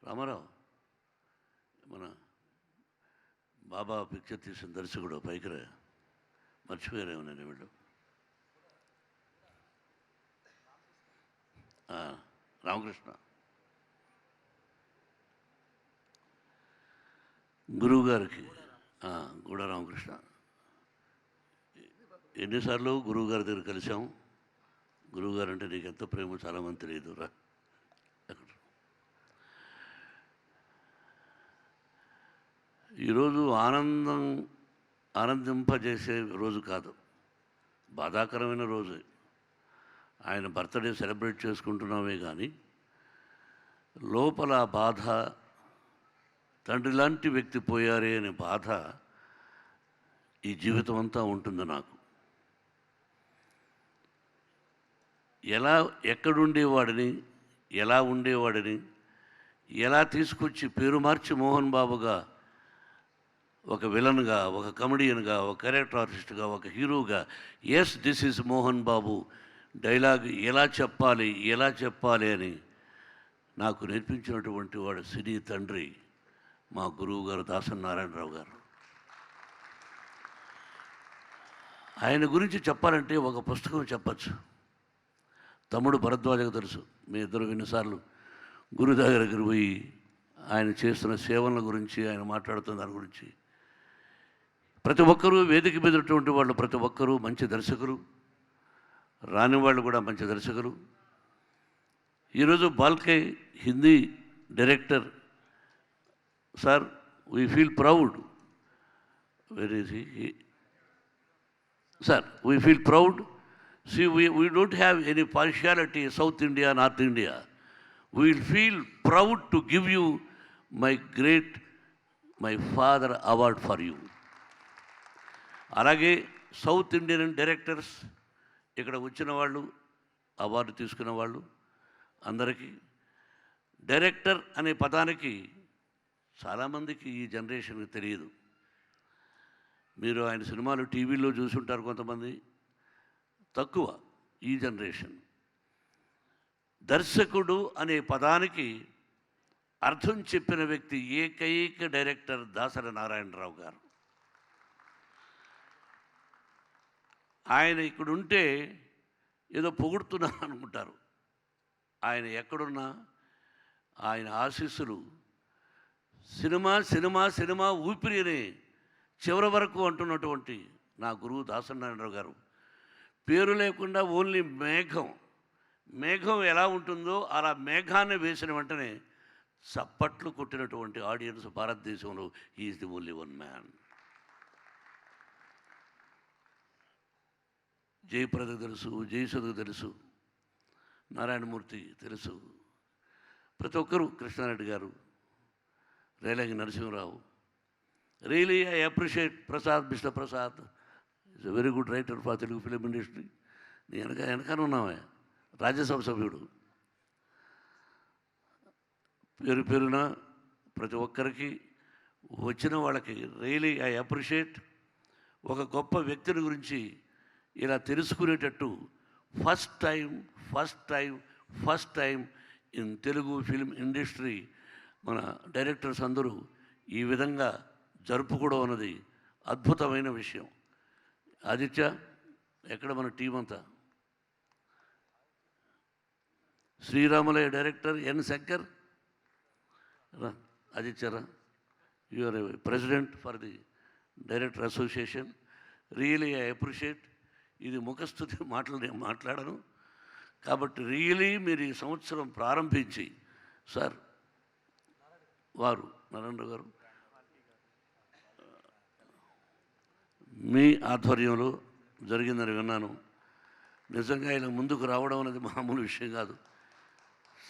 రామారావు మన బాబా పిక్చర్ తీసిన దర్శకుడు పైకి మర్చిపోయారేమో నేను వీళ్ళు రామకృష్ణ గురువుగారికి గూడ రామకృష్ణ ఎన్నిసార్లు గురువుగారి దగ్గర కలిసాం. గురువుగారు అంటే నీకు ఎంత ప్రేమో చాలామంది తెలియదు రా. ఈరోజు ఆనందింపజేసే రోజు కాదు, బాధాకరమైన రోజు. ఆయన బర్త్డే సెలబ్రేట్ చేసుకుంటున్నామే కానీ లోపల బాధ, తండ్రి లాంటి వ్యక్తి పోయారే అనే బాధ ఈ జీవితం అంతా ఉంటుంది నాకు. ఎక్కడుండేవాడిని, ఎలా ఉండేవాడిని, ఎలా తీసుకొచ్చి పేరు మార్చి మోహన్ బాబుగా, ఒక విలన్గా, ఒక కమెడియన్గా, ఒక క్యారెక్టర్ ఆర్టిస్ట్గా, ఒక హీరోగా, yes this is Mohan Babu dialogue ఎలా చెప్పాలి అని నాకు నేర్పించినటువంటి వాడు సినీ తండ్రి మా గురువు గారు దాసరి నారాయణరావు గారు. ఆయన గురించి చెప్పాలంటే ఒక పుస్తకం చెప్పచ్చు. తమ్ముడు భరద్వాజకు తెలుసు, మీ ఇద్దరు ఎన్నిసార్లు గురువు దగ్గరికి పోయి ఆయన చేస్తున్న సేవల గురించి, ఆయన మాట్లాడుతున్న దాని గురించి. ప్రతి ఒక్కరూ వేదిక మీదటువంటి వాళ్ళు ప్రతి ఒక్కరూ మంచి దర్శకులు, రాని వాళ్ళు కూడా మంచి దర్శకులు. ఈరోజు Phalke Hindi director sir, we feel proud. Where is he? Sir, we feel proud. See, we don't have any partiality, South India, North India. We will feel proud to give you my father award for you. అలాగే south Indian directors ఇక్కడ వచ్చిన వాళ్ళు, award తీసుకున్న వాళ్ళు అందరికీ, director అనే పదానికి చాలామందికి ఈ జనరేషన్కి తెలియదు. మీరు ఆయన సినిమాలు టీవీలో చూసుంటారు కొంతమంది, తక్కువ ఈ జనరేషన్. దర్శకుడు అనే పదానికి అర్థం చెప్పిన వ్యక్తి ఏకైక డైరెక్టర్ దాసరి నారాయణరావు గారు. ఆయన ఇక్కడుంటే ఏదో పొగుడుతున్నా అనుకుంటారు. ఆయన ఎక్కడున్నా ఆయన ఆశీస్సులు సినిమా సినిమా సినిమా ఊపిరి అని చివరి వరకు అంటున్నటువంటి నా గురువు దాసరి నారాయణరావు గారు. పేరు లేకుండా ఓన్లీ మేఘం ఎలా ఉంటుందో అలా మేఘాన్ని వేసిన వెంటనే చప్పట్లు కొట్టినటువంటి ఆడియన్స్ భారతదేశంలో is the only one man. జయప్రదకు తెలుసు, జయసుధకు తెలుసు, నారాయణమూర్తి తెలుసు, ప్రతి ఒక్కరూ, Krishna Reddy garu, Relangi Narasimha Rao. Really I appreciate Prasad, mister Prasad is a very good writer for Telugu film industry. నీ వెనకాల ఉన్నామే, రాజ్యసభ సభ్యుడు. పేరున ప్రతి ఒక్కరికి వచ్చిన వాళ్ళకి రియలీ ఐ అప్రిషియేట్. ఒక గొప్ప వ్యక్తిని గురించి ఇలా తెలుసుకునేటట్టు first time in Telugu film industry మన డైరెక్టర్స్ అందరూ ఈ విధంగా జరుపుకోవడం అన్నది అద్భుతమైన విషయం. ఆదిత్య, ఎక్కడ మన టీం అంతా? శ్రీరామలయ డైరెక్టర్ ఎన్ శంకర్ రా. ఆదిత్యరా, you are president for the director association. Really I appreciate. ఇది ముఖస్థుతి మాటలు నేను మాట్లాడను కాబట్టి రియలీ మీరు ఈ సంవత్సరం ప్రారంభించి, సార్ వారు నారాయణరావు గారు మీ ఆధ్వర్యంలో జరిగిందని విన్నాను. నిజంగా ఇలా ముందుకు రావడం అనేది మామూలు విషయం కాదు.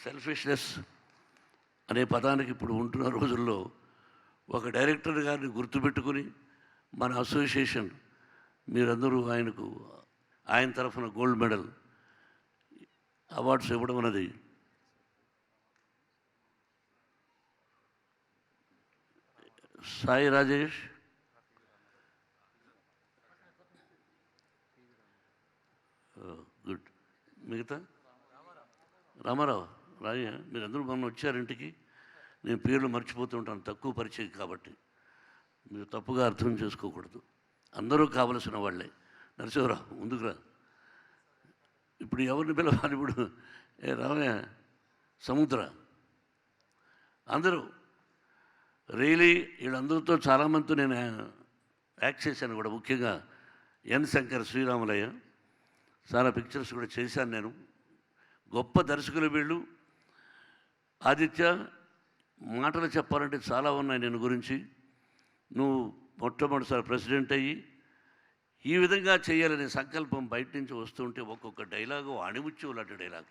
సెల్ఫిష్నెస్ అనే పదానికి ఇప్పుడు ఉంటున్న రోజుల్లో ఒక డైరెక్టర్ గారిని గుర్తుపెట్టుకుని మన అసోసియేషన్ మీరందరూ ఆయన తరఫున గోల్డ్ మెడల్ అవార్డ్స్ ఇవ్వడం అనేది సాయి రాజేష్, గుడ్. మిగతా రామారావు, రాజయ్య, మీరందరూ మొన్న వచ్చారు ఇంటికి. నేను పేర్లు మర్చిపోతూ ఉంటాను, తక్కువ పరిచయం కాబట్టి మీరు తప్పుగా అర్థం చేసుకోకూడదు. అందరూ కావలసిన వాళ్ళే. నరసింహరావు ముందుకురా. ఇప్పుడు ఎవరిని పిలవాలి? ఇప్పుడు రామయ్య, సముద్ర, అందరూ రియలీ వీళ్ళందరితో చాలామందితో నేను యాక్ట్ చేశాను కూడా. ముఖ్యంగా ఎన్ శంకర్, శ్రీరాములయ్య, చాలా పిక్చర్స్ కూడా చేశాను నేను. గొప్ప దర్శకులు వీళ్ళు. ఆదిత్య, మాటలు చెప్పాలంటే చాలా ఉన్నాయి నేను గురించి. నువ్వు మొట్టమొదటిసారి ప్రెసిడెంట్ అయ్యి ఈ విధంగా చేయాలనే సంకల్పం బయట నుంచి వస్తుంటే ఒక్కొక్క డైలాగు అణిముత్యం లాంటి dialogue.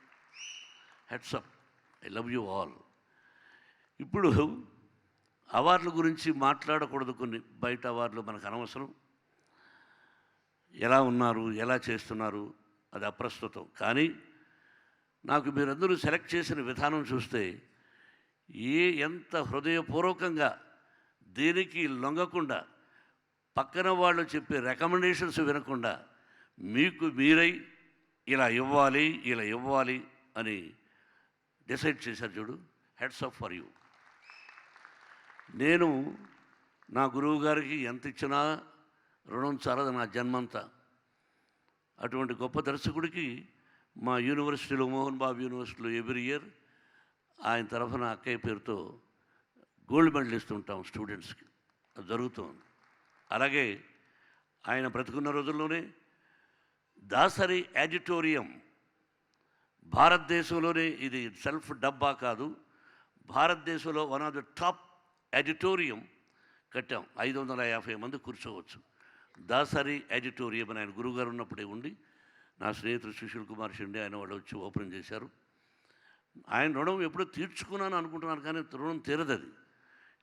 Heads-up, I love you all. ఇప్పుడు అవార్డుల గురించి మాట్లాడకూడదు, కొన్ని బయట అవార్డులు మనకు అనవసరం. ఎలా ఉన్నారు, ఎలా చేస్తున్నారు అది అప్రస్తుతం. కానీ నాకు మీరందరూ సెలెక్ట్ చేసిన విధానం చూస్తే ఎంత హృదయపూర్వకంగా, దేనికి లొంగకుండా, పక్కన వాళ్ళు చెప్పే రికమెండేషన్స్ వినకుండా మీకు మీరై ఇలా ఇవ్వాలి, ఇలా ఇవ్వాలి అని డిసైడ్ చేశారు చూడు. Heads of for you. నేను నా గురువు గారికి ఎంత ఇచ్చినా రుణం చాలదు నా జన్మంతా. అటువంటి గొప్ప దర్శకుడికి మా యూనివర్సిటీలో, మోహన్ బాబు యూనివర్సిటీలో ఎవ్రీ ఇయర్ ఆయన తరఫున అక్కయ్య పేరుతో గోల్డ్ మెడల్ ఇస్తుంటాం స్టూడెంట్స్కి. అది జరుగుతుంది. అలాగే ఆయన బ్రతుకున్న రోజుల్లోనే దాసరి ఆడిటోరియం, భారతదేశంలోనే ఇది సెల్ఫ్ డబ్బా కాదు, భారతదేశంలో one of the top auditorium కట్టాం. 550 మంది కూర్చోవచ్చు. దాసరి ఆడిటోరియం అని ఆయన గురువుగారు ఉన్నప్పుడే ఉండి, నా స్నేహితుడు సుశీల్ కుమార్ షిండే ఆయన వాళ్ళు వచ్చి ఓపెన్ చేశారు. ఆయన రుణం ఎప్పుడూ తీర్చుకున్నాను అనుకుంటున్నాను, కానీ రుణం తీరదది.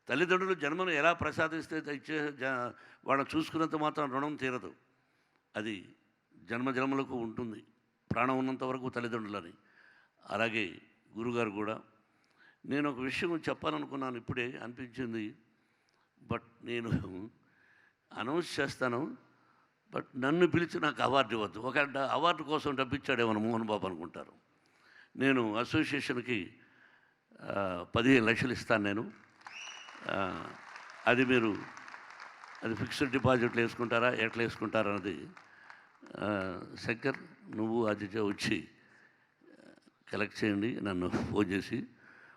తల్లిదండ్రులు జన్మను ఎలా ప్రసాదిస్తే ఇచ్చే వాళ్ళని చూసుకున్నంత మాత్రం రుణం తీరదు. అది జన్మలకు ఉంటుంది, ప్రాణం ఉన్నంత వరకు తల్లిదండ్రులని. అలాగే గురుగారు కూడా. నేను ఒక విషయం చెప్పాలనుకున్నాను, ఇప్పుడే అనిపించింది. బట్ నేను అనౌన్స్ చేస్తాను, బట్ నన్ను పిలిచి నాకు అవార్డు ఇవ్వద్దు. ఒక అవార్డు కోసం డబ్బిచ్చాడేమో మోహన్ బాబు అనుకుంటారు. నేను అసోసియేషన్కి 15 లక్షలు ఇస్తాను నేను. అది మీరు అది ఫిక్స్డ్ డిపాజిట్లు వేసుకుంటారా, ఎట్లా వేసుకుంటారా అన్నది శంకర్, నువ్వు ఆదిత్య వచ్చి కలెక్ట్ చేయండి. నన్ను ఫోన్ చేసి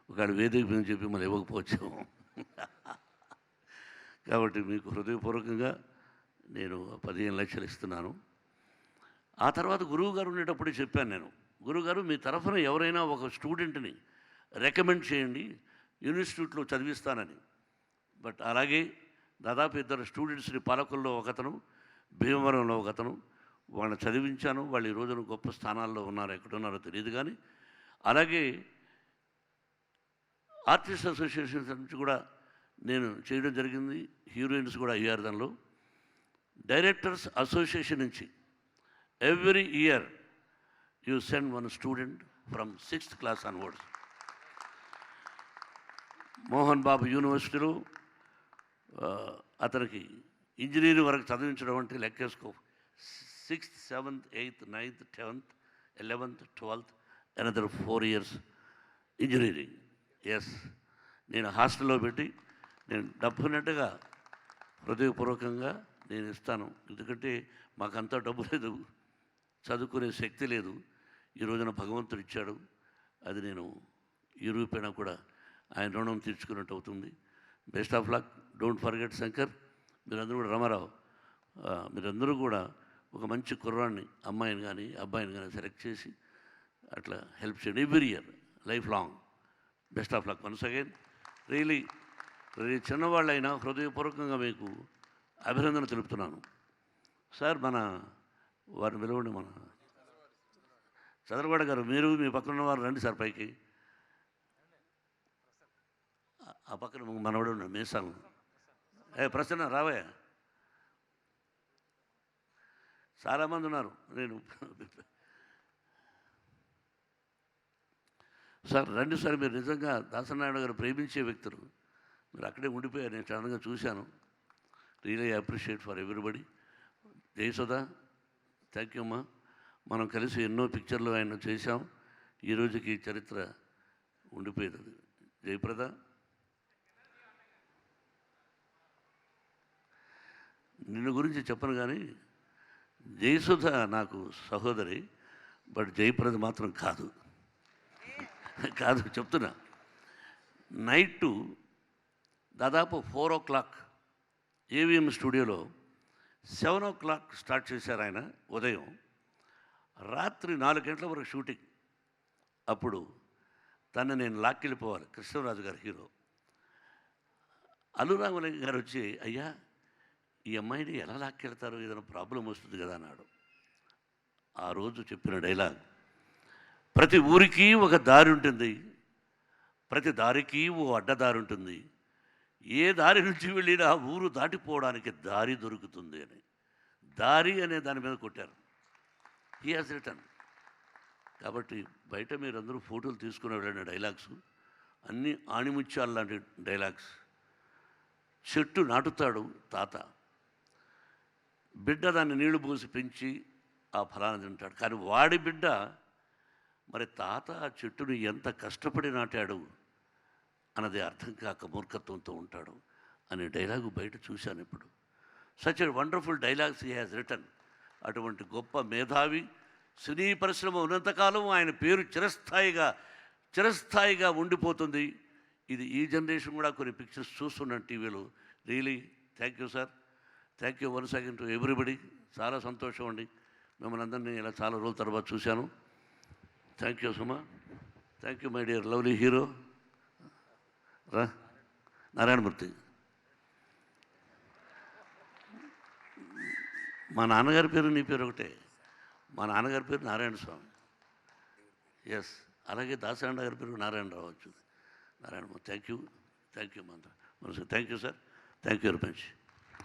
ఒకవేళ వేదిక మీద చెప్పి మళ్ళీ ఇవ్వకపోవచ్చాము. కాబట్టి మీకు హృదయపూర్వకంగా నేను 15 లక్షలు ఇస్తున్నాను. ఆ తర్వాత గురువుగారు ఉండేటప్పుడే చెప్పాను నేను, గురువుగారు మీ తరఫున ఎవరైనా ఒక స్టూడెంట్ని రికమెండ్ చేయండి, ఇన్స్టిట్యూట్లో చదివిస్తానని. బట్ అలాగే దాదాపు 2 స్టూడెంట్స్ని, పాలకుల్లో ఒకతను, భీమవరంలో ఒకతను, వాళ్ళని చదివించాను. వాళ్ళు ఈ రోజున గొప్ప స్థానాల్లో ఉన్నారు, ఎక్కడున్నారో తెలియదు. కానీ అలాగే ఆర్టిస్ట్ అసోసియేషన్స్ నుంచి కూడా నేను చేయడం జరిగింది. హీరోయిన్స్ కూడా అయ్యారు దానిలో. డైరెక్టర్స్ అసోసియేషన్ నుంచి every year you send 1 student from 6th class onwards. Mohan Babu యూనివర్సిటీలో అతనికి ఇంజనీరింగ్ వరకు చదివించడం అంటే లెక్కేసుకో. 6th, 7th, 8th, 9th, 10th, 11th, 12th, another 4 years engineering. Yes, నేను హాస్టల్లో పెట్టి నేను డెఫినెట్గా హృదయపూర్వకంగా నేను ఇస్తాను. ఎందుకంటే మాకంతా డబ్బు లేదు, చదువుకునే శక్తి లేదు. ఈ రోజున భగవంతుడు ఇచ్చాడు. అది నేను ఈ రూపేణా కూడా ఆయన రుణం తీర్చుకున్నట్టు అవుతుంది. Best of luck. Don't forget Shankar. మీరందరూ కూడా, రామారావు, మీరందరూ కూడా ఒక మంచి కుర్రాన్ని, అమ్మాయిని కానీ అబ్బాయిని కానీ సెలెక్ట్ చేసి అట్లా హెల్ప్ చేయండి. Every year, life long. Best of luck once again. Really చిన్నవాళ్ళైనా హృదయపూర్వకంగా మీకు అభినందన తెలుపుతున్నాను. సార్, మన వారిని పిలవండి, మన చంద్రగౌడ గారు. మీరు మీ పక్కన ఉన్నవారు రండి సార్ పైకి. ఆ పక్కన మనవాడు ఉన్నాడు, మీసాలు. ప్రసన్న రావయ్య. చాలామంది ఉన్నారు. నేను సార్ రండి సార్. మీరు నిజంగా దాసనారాయణ గారు ప్రేమించే వ్యక్తులు. మీరు అక్కడే ఉండిపోయారు, నేను చాలా చూశాను. Really appreciate for everybody. Jayasudha, thank you అమ్మా. మనం కలిసి ఎన్నో పిక్చర్లు ఆయన చేశాం. ఈరోజుకి చరిత్ర ఉండిపోయేది. జయప్రద, నిన్ను గురించి చెప్పను కానీ జయసుధ నాకు సహోదరి, బట్ జయప్రద మాత్రం కాదు. కాదు చెప్తున్నా. నైటు దాదాపు 4:00 ఏవిఎం స్టూడియోలో 7:00 స్టార్ట్ చేశారు ఆయన ఉదయం. రాత్రి 4 గంటల వరకు షూటింగ్. అప్పుడు తను నేను లాక్కెళ్ళిపోవాలి. కృష్ణరాజు గారు హీరో. అనురామలింగ గారు వచ్చి, అయ్యా ఈ అమ్మాయిని ఎలా లాక్కెళ్తారు, ఏదైనా ప్రాబ్లం వస్తుంది కదా అన్నాడు. ఆ రోజు చెప్పిన డైలాగ్, ప్రతి ఊరికి ఒక దారి ఉంటుంది, ప్రతి దారికి ఓ అడ్డదారి ఉంటుంది, ఏ దారి నుంచి వెళ్ళినా ఊరు దాటిపోవడానికి దారి దొరుకుతుంది అని. దారి అనే దాని మీద కొట్టారు. He has return. కాబట్టి బయట మీరందరూ ఫోటోలు తీసుకుని వెళ్ళిన డైలాగ్స్ అన్నీ ఆణిముత్యాలు లాంటి డైలాగ్స్. చెట్టు నాటుతాడు తాత, బిడ్డ దాన్ని నీళ్లు పోసి పెంచి ఆ ఫలాన్ని తింటాడు. కానీ వాడి బిడ్డ మరి తాత ఆ చెట్టుని ఎంత కష్టపడి నాటాడు అన్నది అర్థం కాక మూర్ఖత్వంతో ఉంటాడు అనే డైలాగు బయట చూశాను ఇప్పుడు. Such a wonderful dialogues he has return. అటువంటి గొప్ప మేధావి. సినీ పరిశ్రమ ఉన్నంతకాలం ఆయన పేరు చిరస్థాయిగా ఉండిపోతుంది. ఇది ఈ జనరేషన్ కూడా కొన్ని పిక్చర్స్ చూస్తున్నాను టీవీలో. Really thank you sir, thank you once again to everybody. చాలా సంతోషం అండి, మిమ్మల్ని అందరినీ ఇలా చాలా రోజుల తర్వాత చూశాను. Thank you Suma, thank you my dear lovely hero రా నారాయణమూర్తి. మా నాన్నగారి పేరు నీ పేరు ఒకటే. మా నాన్నగారి పేరు నారాయణ స్వామి. ఎస్, అలాగే దాసరాండ గారి పేరు నారాయణరావు వచ్చింది. నారాయణ, థ్యాంక్ యూ మంత్ర మనసు. Thank you sir, thank you very much.